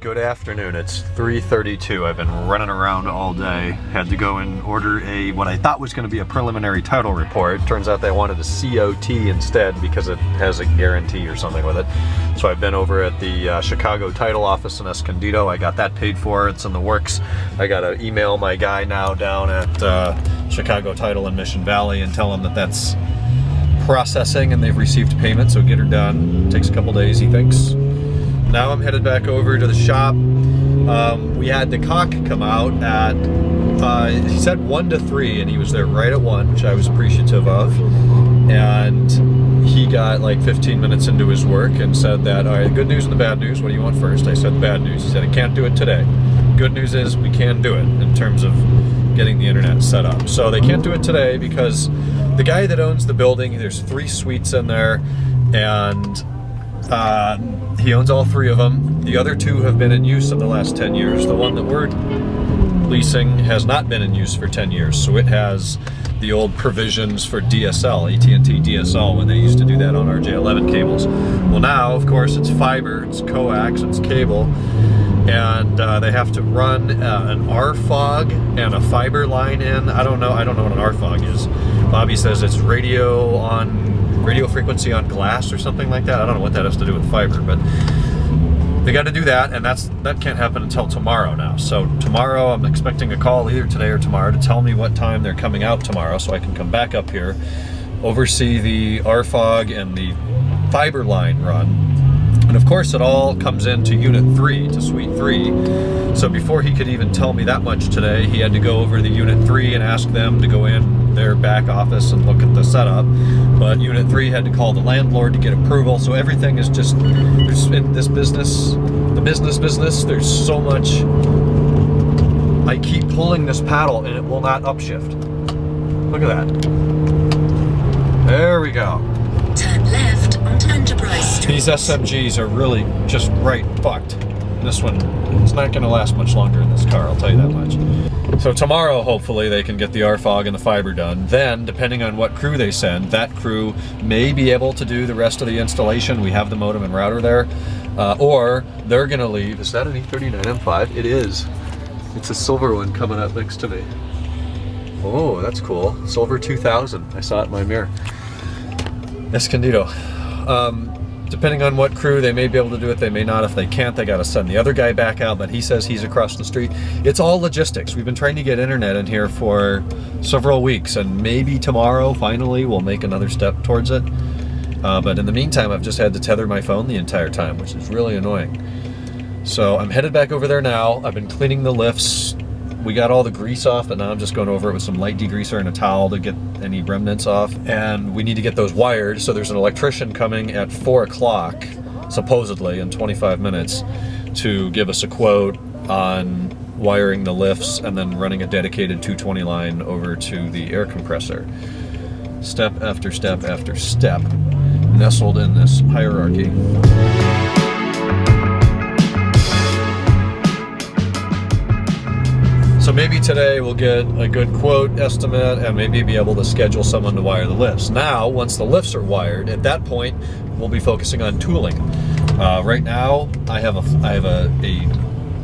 Good afternoon. It's 3:32. I've been running around all day. Had to go and order what I thought was going to be a preliminary title report. Turns out they wanted a COT instead because it has a guarantee or something with it. So I've been over at the Chicago title office in Escondido. I got that paid for. It's in the works. I got to email my guy now down at Chicago Title in Mission Valley and tell him that that's processing and they've received payment, so get her done. Takes a couple days, he thinks. Now I'm headed back over to the shop. We had the cock come out at, he said 1 to 3, and he was there right at 1, which I was appreciative of. And he got like 15 minutes into his work and said that, all right, the good news and the bad news, what do you want first? I said the bad news. He said, I can't do it today. Good news is we can do it in terms of getting the internet set up. So they can't do it today because the guy that owns the building, there's 3 suites in there, and he owns all 3 of them. The other 2 have been in use in the last 10 years. The one that we're leasing has not been in use for 10 years, so it has the old provisions for DSL, AT&T DSL, when they used to do that on RJ11 cables. Well, now, of course, it's fiber, it's coax, it's cable, and they have to run an RFOG and a fiber line in. I don't know what an RFOG is. Bobby says it's radio frequency on glass or something like that. I don't know what that has to do with fiber, but they got to do that, and that can't happen until tomorrow now. So tomorrow I'm expecting a call either today or tomorrow to tell me what time they're coming out tomorrow so I can come back up here, oversee the RFOG and the fiber line run. And of course it all comes into Unit 3, to Suite 3. So before he could even tell me that much today, he had to go over to Unit 3 and ask them to go in their back office and look at the setup. But Unit 3 had to call the landlord to get approval. So everything is just, there's in this business, the business, there's so much. I keep pulling this paddle and it will not upshift. Look at that. There we go. Turn left onto Enterprise Street. These SMGs are really just right fucked. This one, it's not going to last much longer in this car, I'll tell you that much. So tomorrow, hopefully, they can get the RFOG and the fiber done. Then, depending on what crew they send, that crew may be able to do the rest of the installation. We have the modem and router there. Or they're going to leave. Is that an E39 M5? It is. It's a silver one coming up next to me. Oh, that's cool. Silver 2000. I saw it in my mirror. Escondido. Depending on what crew, they may be able to do it, they may not. If they can't, they got to send the other guy back out, but he says he's across the street. It's all logistics. We've been trying to get internet in here for several weeks, and maybe tomorrow, finally, we'll make another step towards it. But in the meantime, I've just had to tether my phone the entire time, which is really annoying. So I'm headed back over there now. I've been cleaning the lifts. We got all the grease off, but now I'm just going over it with some light degreaser and a towel to get any remnants off. And we need to get those wired, so there's an electrician coming at 4 o'clock, supposedly, in 25 minutes, to give us a quote on wiring the lifts and then running a dedicated 220 line over to the air compressor. Step after step after step, nestled in this hierarchy. So maybe today we'll get a good quote estimate and maybe be able to schedule someone to wire the lifts. Now, once the lifts are wired, at that point, we'll be focusing on tooling. Right now, I have a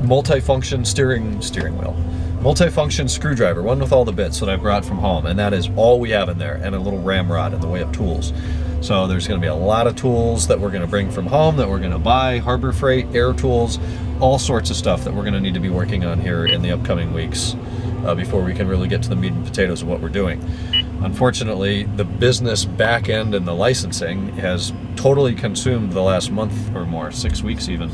multifunction steering wheel, multifunction screwdriver, one with all the bits that I brought from home, and that is all we have in there, and a little ramrod in the way of tools. So there's going to be a lot of tools that we're going to bring from home, that we're going to buy, Harbor Freight, air tools, all sorts of stuff that we're going to need to be working on here in the upcoming weeks before we can really get to the meat and potatoes of what we're doing. Unfortunately, the business back end and the licensing has totally consumed the last month or more, 6 weeks even,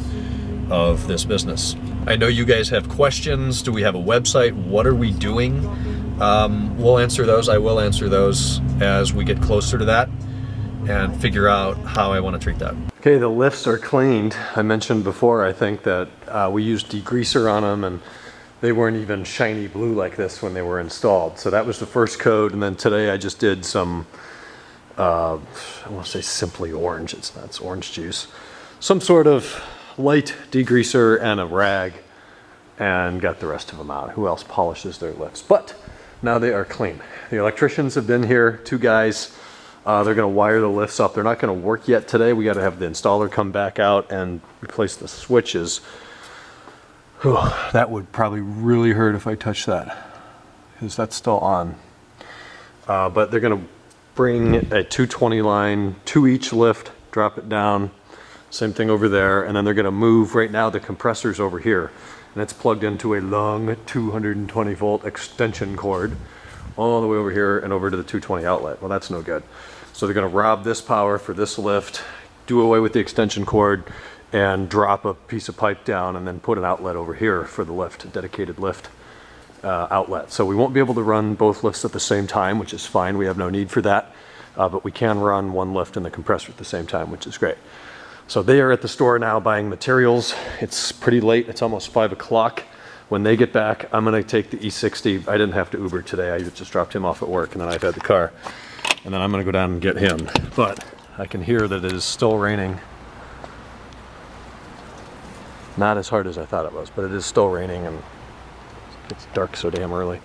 of this business. I know you guys have questions. Do we have a website? What are we doing? We'll answer those. I will answer those as we get closer to that and figure out how I want to treat that. Okay, the lifts are cleaned. I mentioned before, I think, that we used degreaser on them and they weren't even shiny blue like this when they were installed. So that was the first coat, and then today I just did some, I want to say simply orange, it's not, it's orange juice. Some sort of light degreaser and a rag, and got the rest of them out. Who else polishes their lifts? But now they are clean. The electricians have been here, 2 guys. They're going to wire the lifts up. They're not going to work yet today. We got to have the installer come back out and replace the switches. Whew, that would probably really hurt if I touch that, because that's still on. But they're gonna bring a 220 line, 2 each lift, drop it down, same thing over there, and then they're gonna move, right now the compressor's over here, and it's plugged into a long 220 volt extension cord all the way over here and over to the 220 outlet. Well, that's no good. So they're gonna rob this power for this lift, do away with the extension cord, and drop a piece of pipe down and then put an outlet over here for the lift, a dedicated lift outlet. So we won't be able to run both lifts at the same time, which is fine. We have no need for that. But we can run one lift and the compressor at the same time, which is great. So they are at the store now buying materials. It's pretty late. It's almost 5 o'clock. When they get back, I'm gonna take the E60. I didn't have to Uber today. I just dropped him off at work and then I've had the car. And then I'm gonna go down and get him. But I can hear that it is still raining. Not as hard as I thought it was, but it is still raining and it's dark so damn early.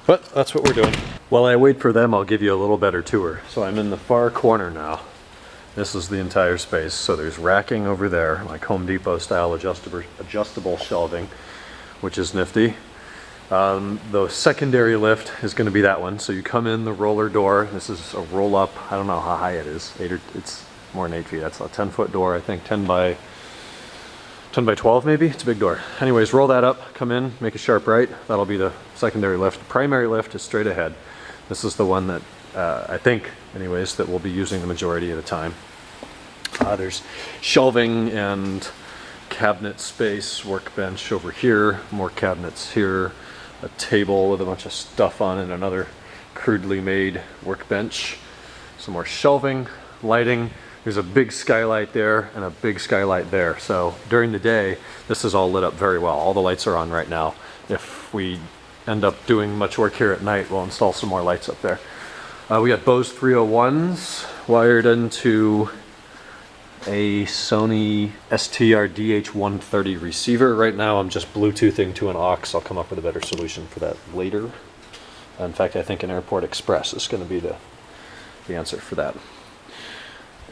But that's what we're doing. While I wait for them, I'll give you a little better tour. So I'm in the far corner now. This is the entire space. So there's racking over there, like Home Depot style adjustable shelving, which is nifty. The secondary lift is going to be that one. So you come in the roller door. This is a roll up. I don't know how high it is. It's more than 8 feet. That's a 10-foot door, I think 10 by 12 maybe. It's a big door. Anyways, roll that up, come in, make a sharp right. That'll be the secondary lift. The primary lift is straight ahead. This is the one that I think, anyways, that we'll be using the majority of the time. There's shelving and cabinet space, workbench over here, more cabinets here, a table with a bunch of stuff on it, another crudely made workbench, some more shelving, lighting. There's a big skylight there and a big skylight there. So during the day, this is all lit up very well. All the lights are on right now. If we end up doing much work here at night, we'll install some more lights up there. We got Bose 301s wired into a Sony STR DH130 receiver. Right now I'm just Bluetoothing to an aux. I'll come up with a better solution for that later. In fact, I think an Airport Express is going to be the answer for that.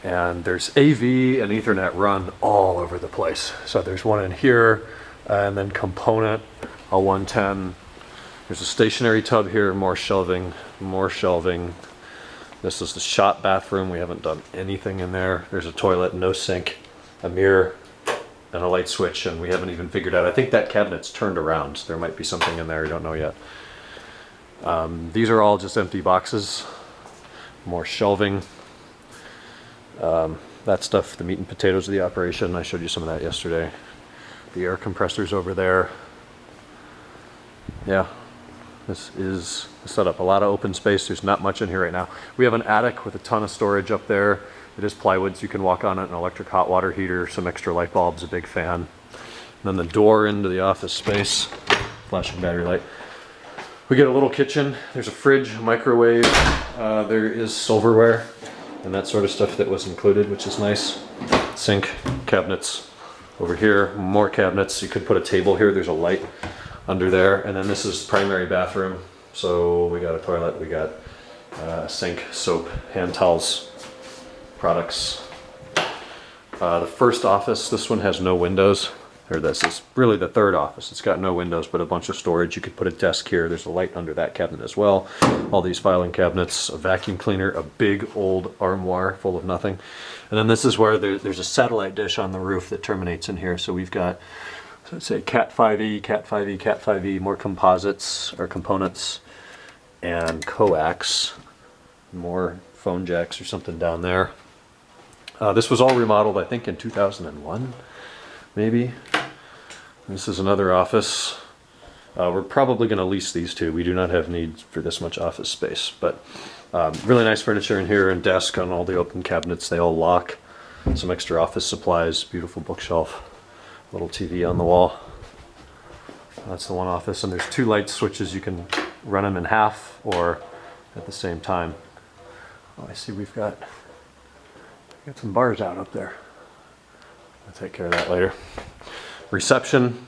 And there's AV and Ethernet run all over the place. So there's one in here, and then component, a 110. There's a stationary tub here, more shelving, more shelving. This is the shop bathroom. We haven't done anything in there. There's a toilet, no sink, a mirror, and a light switch, and we haven't even figured out. I think that cabinet's turned around, so there might be something in there, I don't know yet. These are all just empty boxes, more shelving. That stuff, the meat and potatoes of the operation, I showed you some of that yesterday. The air compressors over there. Yeah, this is the setup. A lot of open space. There's not much in here right now. We have an attic with a ton of storage up there. It is plywood, so you can walk on it, an electric hot water heater, some extra light bulbs, a big fan. And then the door into the office space, flashing battery light. We get a little kitchen. There's a fridge, a microwave. There is silverware and that sort of stuff that was included, which is nice. Sink, cabinets over here, more cabinets. You could put a table here. There's a light under there. And then this is primary bathroom. So we got a toilet, we got sink, soap, hand towels, products. The first office, this one has no windows. Or this is really the third office. It's got no windows, but a bunch of storage. You could put a desk here. There's a light under that cabinet as well. All these filing cabinets, a vacuum cleaner, a big old armoire full of nothing. And then this is where there's a satellite dish on the roof that terminates in here. So we've got, so let's say Cat 5e, Cat 5e, Cat 5e, more composites or components, and coax, more phone jacks or something down there. This was all remodeled, I think, in 2001, maybe. This is another office. We're probably going to lease these two. We do not have need for this much office space, but really nice furniture in here and desk on all the open cabinets. They all lock. Some extra office supplies, beautiful bookshelf, little TV on the wall. That's the one office, and there's two light switches. You can run them in half or at the same time. Oh, I see we've got some bars out up there. I'll take care of that later. Reception,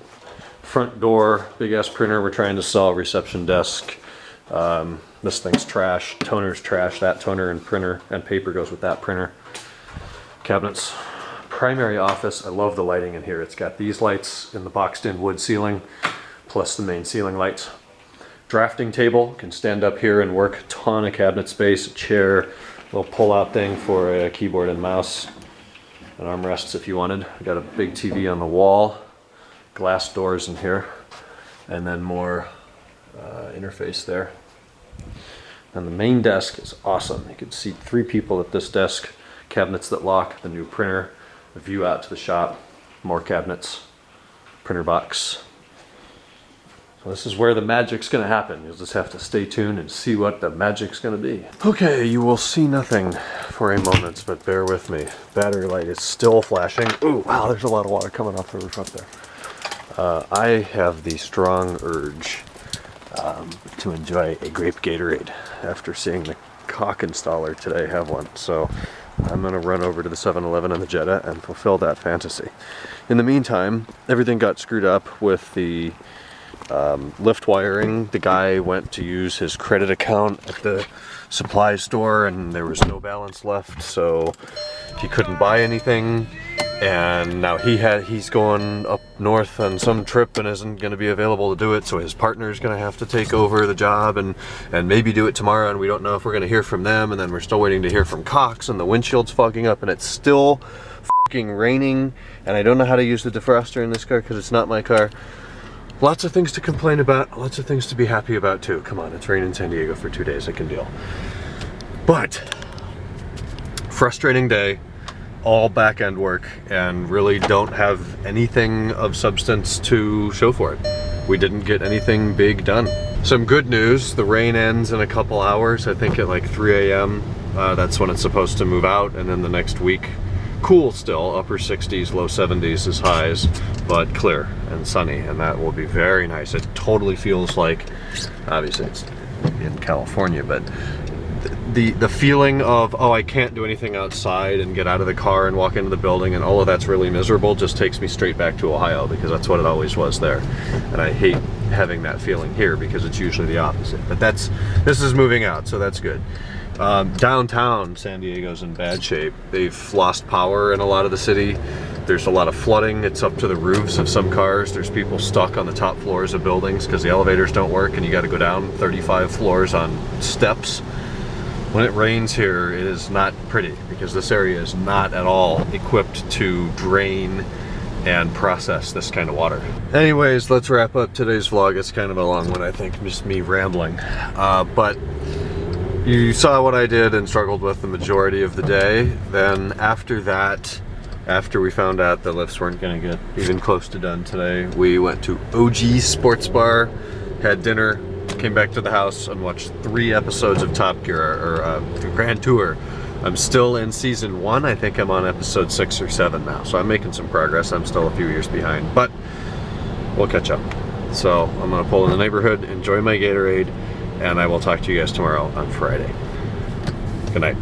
front door, big ass printer. We're trying to sell, reception desk. This thing's trash, toner's trash. That toner and printer and paper goes with that printer. Cabinets, primary office. I love the lighting in here. It's got these lights in the boxed in wood ceiling, plus the main ceiling lights. Drafting table, can stand up here and work. A ton of cabinet space, a chair, little pull-out thing for a keyboard and mouse, and armrests if you wanted. I got a big TV on the wall, glass doors in here, and then more interface there. And the main desk is awesome. You can seat 3 people at this desk. Cabinets that lock, the new printer, a view out to the shop, more cabinets, printer box. So this is where the magic's gonna happen. You'll just have to stay tuned and see what the magic's gonna be. Okay, you will see nothing for a moment, but bear with me. Battery light is still flashing. Ooh, wow, there's a lot of water coming off the roof up there. I have the strong urge to enjoy a grape Gatorade after seeing the cock installer today have one. So I'm gonna run over to the 7-Eleven on the Jetta and fulfill that fantasy. In the meantime, everything got screwed up with the lift wiring. The guy went to use his credit account at the supply store and there was no balance left, so he couldn't buy anything. And now he's going up north on some trip and isn't going to be available to do it, so his partner's going to have to take over the job and maybe do it tomorrow, and we don't know if we're going to hear from them, and then we're still waiting to hear from Cox, and the windshield's fogging up, and it's still fucking raining, and I don't know how to use the defroster in this car because it's not my car. Lots of things to complain about, lots of things to be happy about too. Come on, it's raining in San Diego for 2 days, I can deal. But, frustrating day. All back-end work and really don't have anything of substance to show for it. We didn't get anything big done. Some good news, the rain ends in a couple hours, I think at like 3 a.m. That's when it's supposed to move out, and then the next week, cool still, upper 60s, low 70s is highs, but clear and sunny, and that will be very nice. It totally feels like, obviously it's in California, but the feeling of, oh, I can't do anything outside and get out of the car and walk into the building and all of that's really miserable just takes me straight back to Ohio, because that's what it always was there. And I hate having that feeling here because it's usually the opposite. But this is moving out, so that's good. Downtown San Diego's in bad shape. They've lost power in a lot of the city. There's a lot of flooding. It's up to the roofs of some cars. There's people stuck on the top floors of buildings because the elevators don't work and you got to go down 35 floors on steps. When it rains here, it is not pretty because this area is not at all equipped to drain and process this kind of water. Anyways, let's wrap up today's vlog. It's kind of a long one, I think, just me rambling. But you saw what I did and struggled with the majority of the day. Then after that, after we found out the lifts weren't gonna get even close to done today, we went to OG Sports Bar, had dinner, came back to the house and watched 3 episodes of Top Gear, or the Grand Tour. I'm still in season 1. I think I'm on episode 6 or 7 now, so I'm making some progress. I'm still a few years behind, but we'll catch up. So I'm gonna pull in the neighborhood, enjoy my Gatorade, and I will talk to you guys tomorrow on Friday. Good night.